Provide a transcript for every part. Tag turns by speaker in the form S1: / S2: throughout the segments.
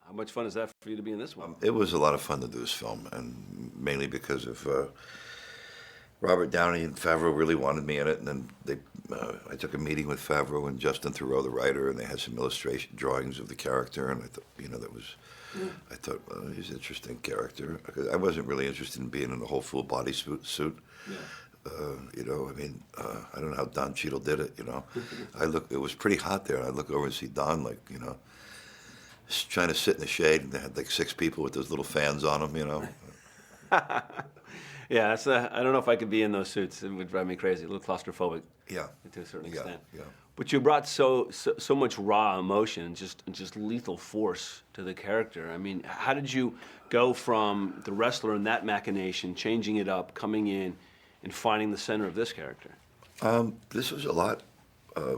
S1: How much fun is that for you to be in this one?
S2: It was a lot of fun to do this film, and mainly because of Robert Downey and Favreau really wanted me in it, and then I took a meeting with Favreau and Justin Theroux, the writer, and they had some illustration drawings of the character, and I thought, I thought, well, he's an interesting character. I wasn't really interested in being in a whole full body suit.
S1: Yeah.
S2: I don't know how Don Cheadle did it. It was pretty hot there, and I look over and see Don, trying to sit in the shade, and they had like 6 people with those little fans on them.
S1: Yeah, I don't know if I could be in those suits. It would drive me crazy. A little claustrophobic.
S2: Yeah.
S1: To a certain extent.
S2: Yeah.
S1: But you brought so much raw emotion, just lethal force to the character. I mean, how did you go from the wrestler and that machination, changing it up, coming in, and finding the center of this character?
S2: This was a lot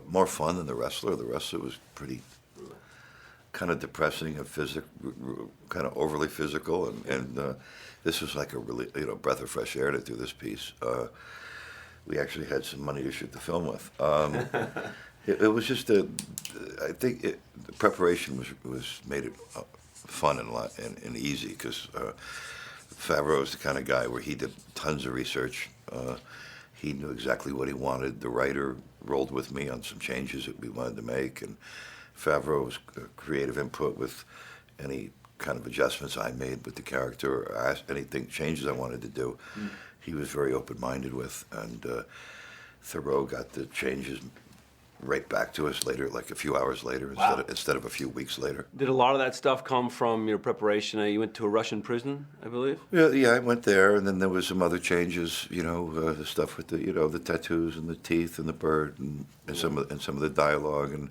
S2: more fun than the wrestler. The wrestler was pretty kind of depressing and kind of overly physical, and this was like a really breath of fresh air to do this piece. We actually had some money to shoot the film with. It was just I think the preparation was made it fun and easy, because Favreau is the kind of guy where he did tons of research. He knew exactly what he wanted. The writer rolled with me on some changes that we wanted to make, and Favreau's creative input with any kind of adjustments I made with the character, or changes I wanted to do. He was very open-minded with, and Theroux got the changes right back to us later, like a few hours later, instead of a few weeks later.
S1: Did a lot of that stuff come from your preparation? You went to a Russian prison, I believe?
S2: Yeah, I went there, and then there was some other changes, the stuff with the tattoos and the teeth and the bird and some of the dialogue, and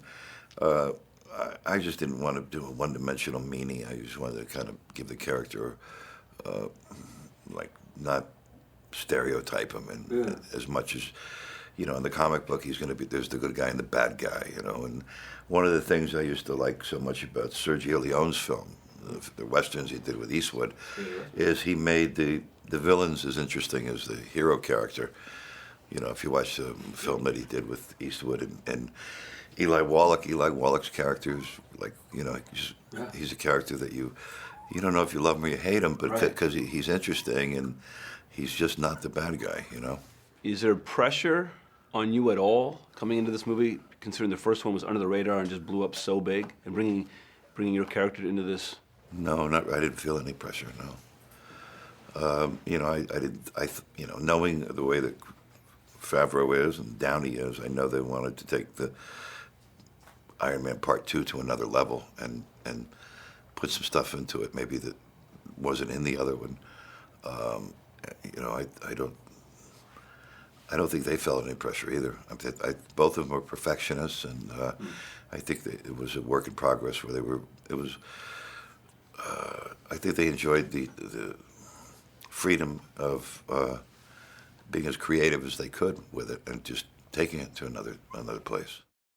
S2: I just didn't want to do a one-dimensional meanie. I just wanted to kind of give the character, not stereotype him, and as much as, in the comic book, there's the good guy and the bad guy, and one of the things I used to like so much about Sergio Leone's film, the westerns he did with Eastwood, is he made the villains as interesting as the hero character. If you watch the film that he did with Eastwood and Eli Wallach's character is he's a character that you don't know if you love him or you hate him, but because he's interesting and he's just not the bad guy,
S1: Is there pressure on you at all coming into this movie, considering the first one was under the radar and just blew up so big, and bringing your character into this?
S2: No, I didn't feel any pressure. No. Knowing the way that Favreau is and Downey is, I know they wanted to take the Iron Man Part 2 to another level and put some stuff into it maybe that wasn't in the other one. I don't think they felt any pressure either. Both of them were perfectionists, and I think it was a work in progress where I think they enjoyed the freedom of being as creative as they could with it and just taking it to another place.